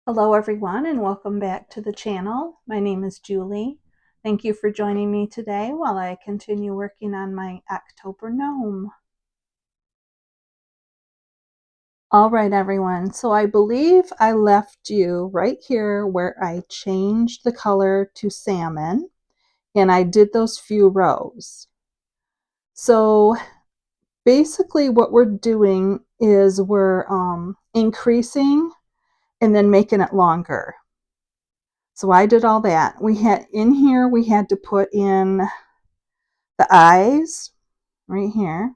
Hello everyone and welcome back to the channel. My name is Julie. Thank you for joining me today while I continue working on my October gnome. All right everyone, so I believe I left you right here where I changed the color to salmon and I did those few rows. So basically what we're doing is we're increasing and then making it longer. So I did all that. We had to put in the eyes right here,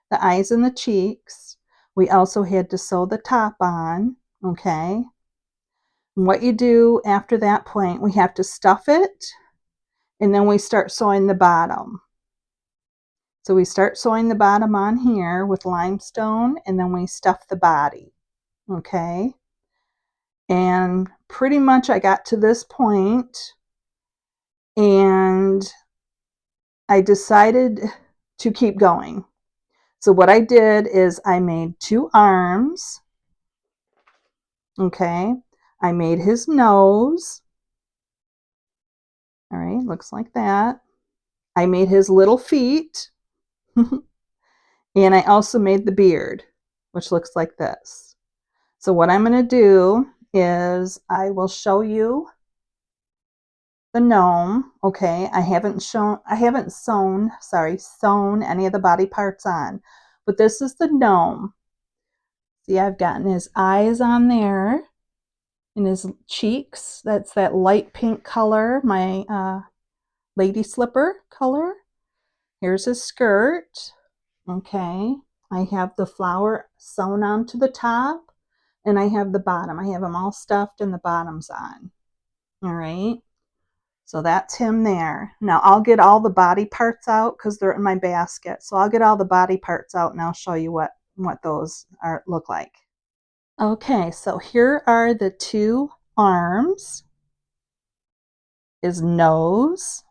the eyes and the cheeks. We also had to sew the top on, okay? And what you do after that point, we have to stuff it and then we start sewing the bottom. So we start sewing the bottom on here with limestone and then we stuff the body, okay? And pretty much I got to this point and I decided to keep going. So what I did is I made 2 arms, okay? I made his nose, all right, looks like that. I made his little feet, and I also made the beard, which looks like this. So what I'm gonna do is I will show you the gnome, okay? I haven't sewn any of the body parts on, but this is the gnome. See, I've gotten his eyes on there and his cheeks. That's that light pink color, my lady slipper color. Here's his skirt. Okay. I have the flower sewn onto the top and I have the bottom. I have them all stuffed and the bottoms on. All right. So that's him there. Now I'll get all the body parts out because they're in my basket. So I'll get all the body parts out and I'll show you what those look like. Okay, so here are the 2 arms, his nose,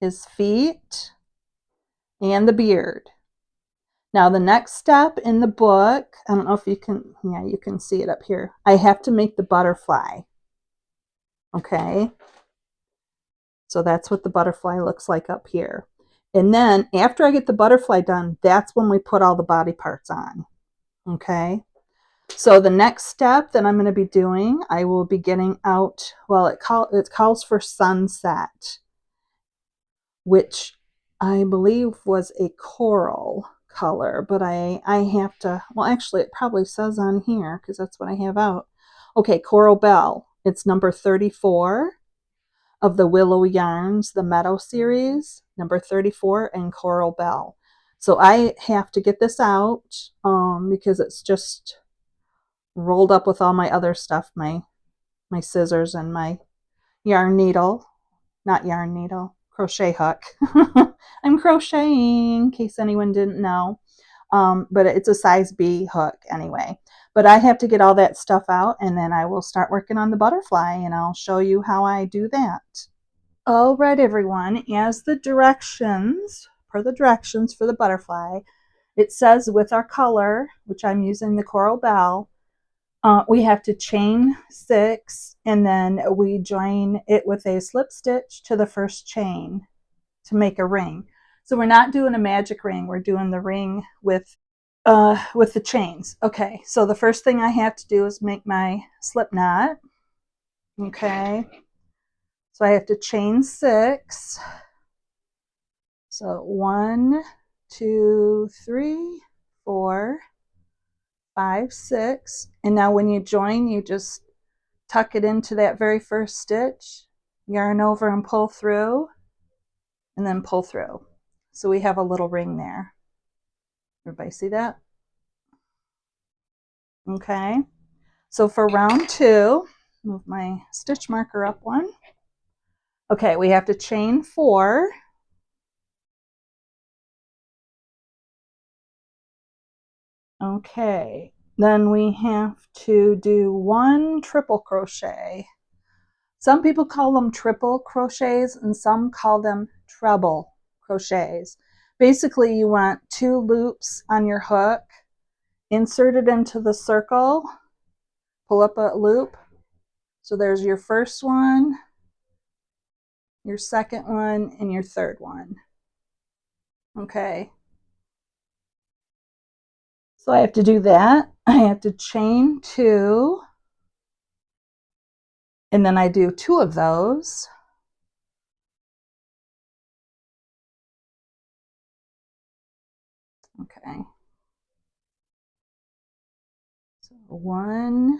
his feet, and the beard. Now the next step in the book, I don't know if you can, yeah, you can see it up here. I have to make the butterfly. Okay, so that's what the butterfly looks like up here. And then after I get the butterfly done, that's when we put all the body parts on. Okay, so the next step that I'm going to be doing, I will be getting out, well, it calls for sunset, which I believe was a coral color, but I have to, well, actually it probably says on here because that's what I have out. Okay, Coral Bell. It's number 34 of the Willow Yarns, the Meadow series, number 34 and Coral Bell. So I have to get this out because it's just rolled up with all my other stuff, my scissors and my yarn needle, not yarn needle, crochet hook. I'm crocheting in case anyone didn't know. But it's a size B hook anyway. But I have to get all that stuff out and then I will start working on the butterfly and I'll show you how I do that. All right, everyone, as the directions, per the directions for the butterfly, it says with our color, which I'm using the Coral Bell, we have to chain 6 and then we join it with a slip stitch to the first chain to make a ring. So we're not doing a magic ring, we're doing the ring with the chains. Okay, so the first thing I have to do is make my slip knot. Okay, so I have to chain 6. So 1, 2, 3, 4, 5, 6. And now when you join, you just tuck it into that very first stitch, yarn over and pull through, and then pull through. So we have a little ring there. Everybody see that? Okay. So for round 2, move my stitch marker up one. Okay, we have to chain 4. Okay, then we have to do 1 triple crochet. Some people call them triple crochets and some call them treble crochets. Basically, you want 2 loops on your hook, insert it into the circle, pull up a loop. So there's your first one, your second one, and your third one. Okay. So I have to do that. I have to chain 2, and then I do 2 of those. Okay. So 1,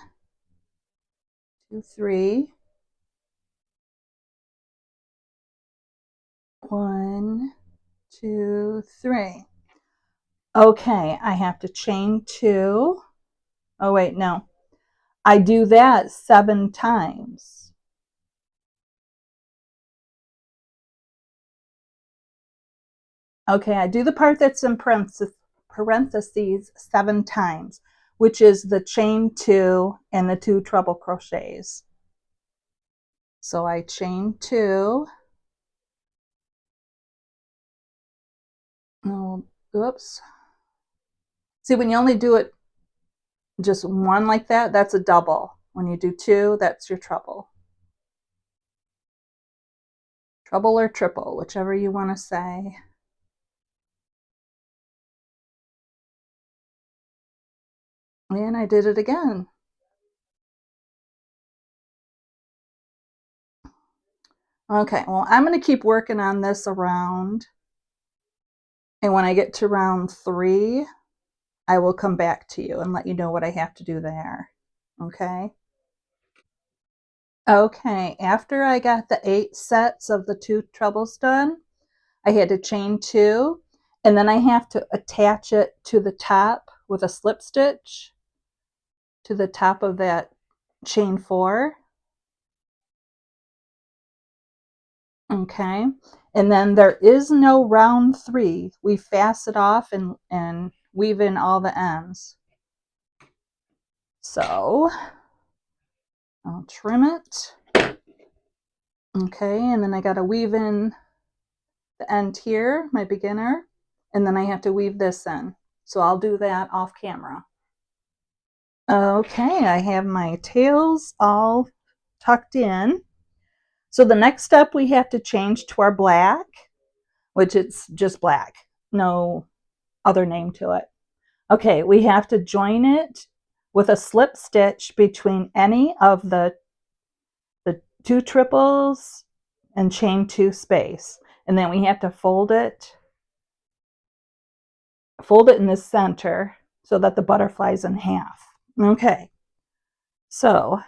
2, 3. 1, 2, 3. Okay, I have to chain 2. Oh wait, no. I do that 7 times. Okay, I do the part that's in parentheses 7 times, which is the chain 2 and the 2 treble crochets. So I chain 2. Oh, oops. See, when you only do it just 1 like that, that's a double. When you do 2, that's your treble. Treble or triple, whichever you want to say. And I did it again. Okay, well, I'm going to keep working on this around. And when I get to round 3, I will come back to you and let you know what I have to do there. Okay? Okay, after I got the 8 sets of the 2 trebles done, I had to chain 2, and then I have to attach it to the top with a slip stitch to the top of that chain 4. Okay, and then there is no round 3. We fast it off and weave in all the ends. So I'll trim it. Okay, and then I got to weave in the end here, my beginner, and then I have to weave this in. So I'll do that off camera. Okay, I have my tails all tucked in. So the next step we have to change to our black, which it's just black, no other name to it. Okay, we have to join it with a slip stitch between any of the 2 triples and chain 2 space. And then we have to fold it in the center so that the butterfly's in half. Okay, so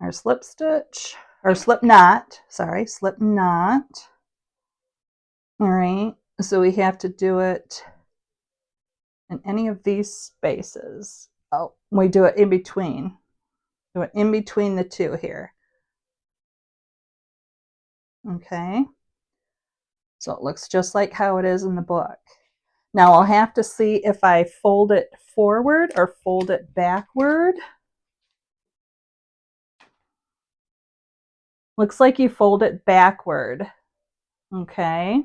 our slip stitch, or slip knot, sorry, slip knot. All right, so we have to do it in any of these spaces. Oh, we do it in between. Do it in between the 2 here. Okay, so it looks just like how it is in the book. Now I'll have to see if I fold it forward or fold it backward. Looks like you fold it backward. Okay.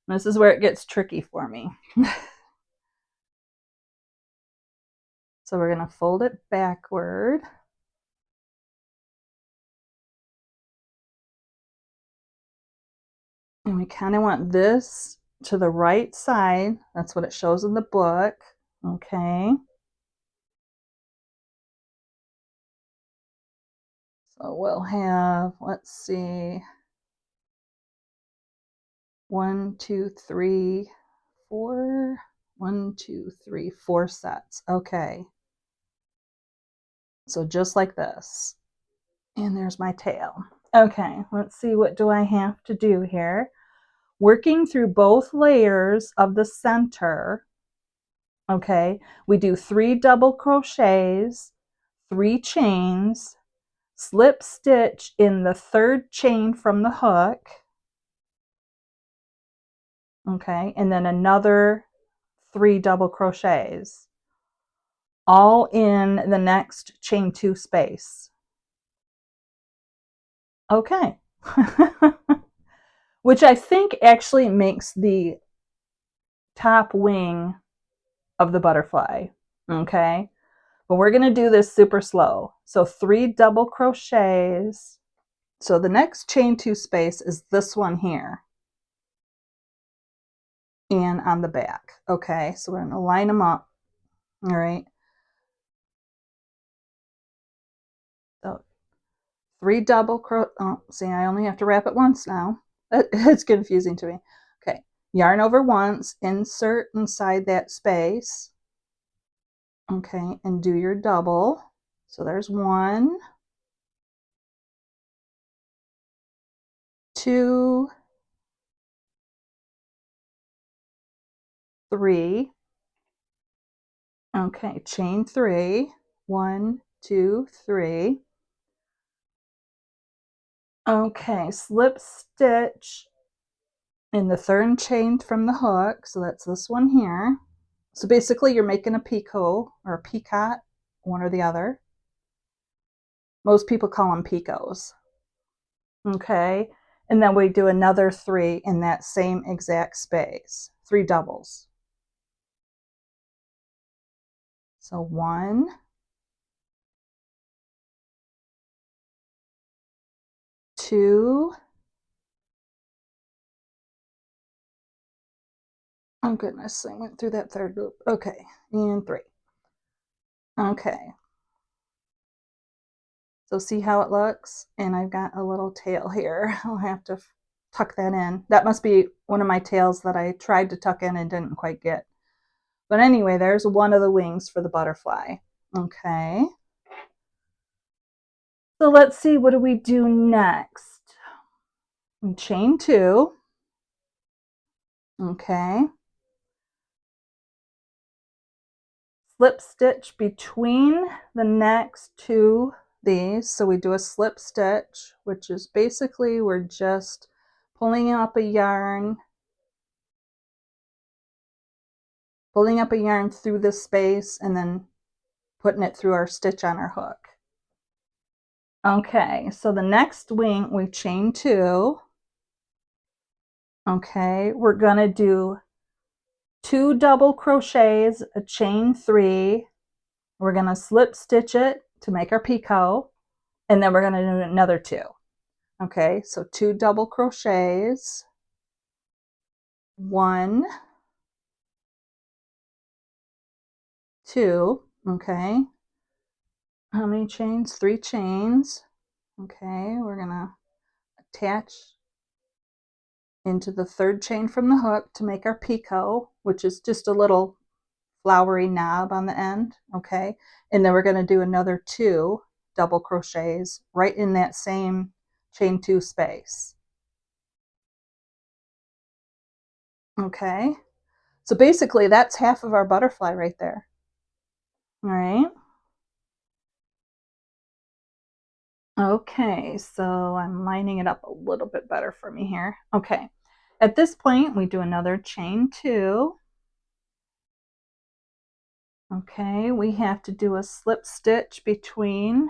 This is where it gets tricky for me. So we're going to fold it backward. And we kind of want this to the right side. That's what it shows in the book. Okay. So we'll have, let's see, 1, 2, 3, 4. 1, 2, 3, 4 sets. Okay. So just like this. And there's my tail. Okay, let's see, what do I have to do here? Working through both layers of the center, okay, we do 3 double crochets, 3 chains, slip stitch in the 3rd chain from the hook, okay, and then another 3 double crochets, all in the next chain 2 space. Okay. Which I think actually makes the top wing of the butterfly. Okay. but we're going to do this super slow. So 3 double crochets. So the next chain 2 space is this one here and on the back. Okay, so we're going to line them up. All right. So 3 double crochet. Oh, see, I only have to wrap it once now. It's confusing to me. Okay, yarn over once, insert inside that space. Okay, and do your double. So there's 1, 2, 3. Okay, chain 3. 1, 2, 3. Okay, slip stitch in the third chain from the hook. So that's this one here. So basically you're making a picot or a picot, one or the other. Most people call them picots. Okay, and then we do another 3 in that same exact space, 3 doubles. So 1, 2, oh goodness, I went through that third loop. Okay, and 3. Okay, so see how it looks? And I've got a little tail here. I'll have to tuck that in. That must be one of my tails that I tried to tuck in and didn't quite get. But anyway, there's one of the wings for the butterfly. Okay. So let's see, what do we do next? We chain 2. Okay. Slip stitch between the next 2 these. So we do a slip stitch, which is basically we're just pulling up a yarn through this space and then putting it through our stitch on our hook. Okay, so the next wing we chain 2. Okay, we're gonna do 2 double crochets, a chain 3. We're gonna slip stitch it to make our picot, and then we're gonna do another 2. Okay, so 2 double crochets, 1, 2. Okay, how many chains? 3 chains. Okay, we're gonna attach into the third chain from the hook to make our picot, which is just a little flowery knob on the end. Okay, and then we're going to do another 2 double crochets right in that same chain 2 space. Okay, so basically that's half of our butterfly right there. All right. Okay, so I'm lining it up a little bit better for me here. Okay, at this point we do another chain 2. Okay, we have to do a slip stitch between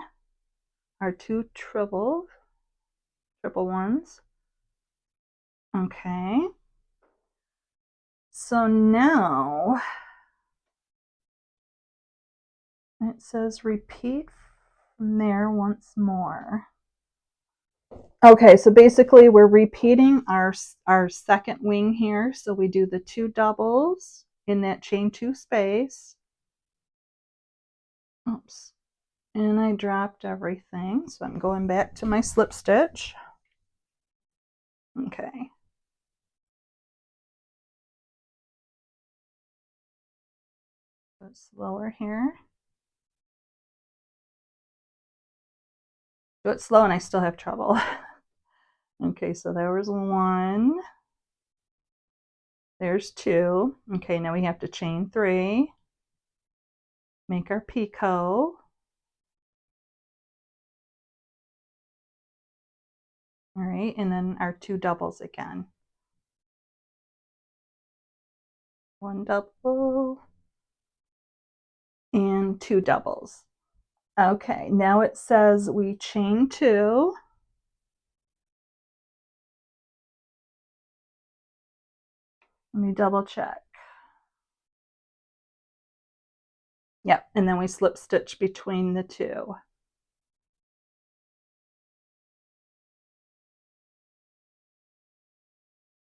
our 2 triple ones. Okay, so now it says repeat from there once more. Okay, so basically we're repeating our second wing here. So we do the 2 doubles in that chain 2 space. Oops. And I dropped everything, so I'm going back to my slip stitch. Okay. Go slower here. Do it slow and I still have trouble. Okay, so there was 1. There's 2. Okay, now we have to chain 3. Make our picot. All right, and then our 2 doubles again. 1 double and 2 doubles. Okay, now it says we chain 2. Let me double check. Yep, and then we slip stitch between the two.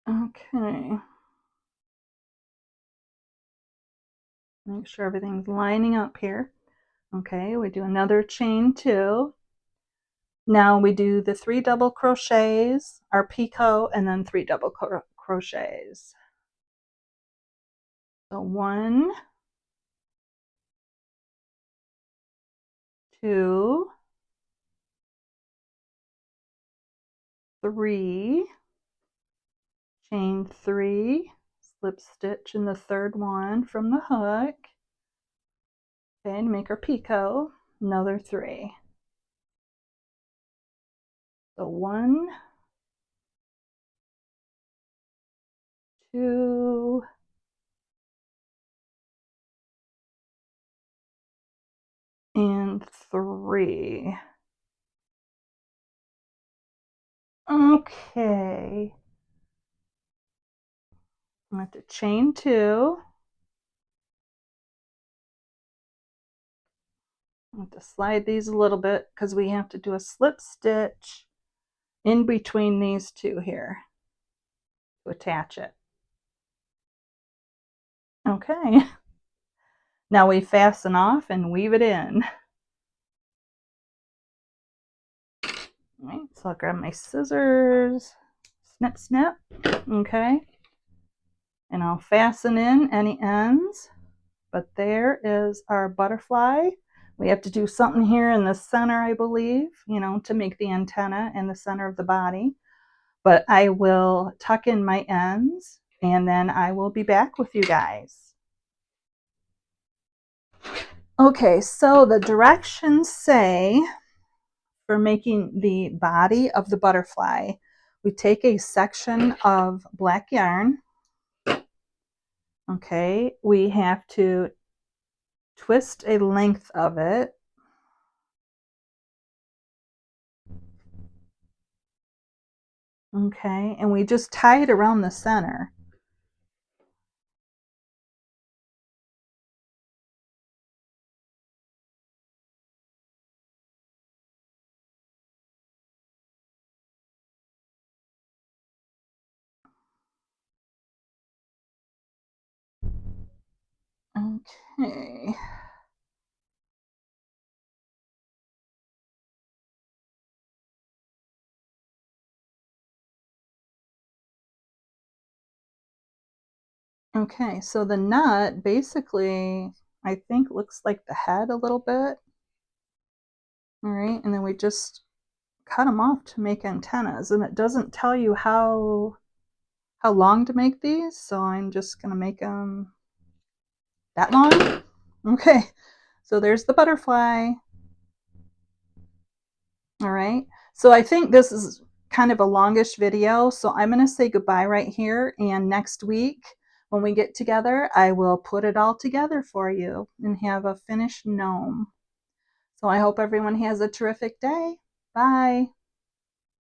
Okay. Make sure everything's lining up here. Okay, we do another chain 2. Now we do the 3 double crochets, our picot, and then 3 double crochets. So 1, 2, 3, chain 3, slip stitch in the third one from the hook. Okay, and make our picot, another 3. So 1, 2, and 3. Okay. I'm going to chain 2. I have to slide these a little bit because we have to do a slip stitch in between these two here to attach it. Okay. Now we fasten off and weave it in. All right, so I'll grab my scissors, snip, snip, okay, and I'll fasten in any ends. But there is our butterfly. We have to do something here in the center, I believe, to make the antenna in the center of the body. But I will tuck in my ends and then I will be back with you guys. Okay, so the directions say for making the body of the butterfly, we take a section of black yarn. Okay, we have to twist a length of it. Okay, and we just tie it around the center. Okay. Okay, so the nut basically, I think, looks like the head a little bit. All right, and then we just cut them off to make antennas, and it doesn't tell you how long to make these, so I'm just gonna make them that long. Okay, so there's the butterfly. All right, so I think this is kind of a longish video, so I'm gonna say goodbye right here, and next week when we get together, I will put it all together for you and have a finished gnome. So I hope everyone has a terrific day. Bye.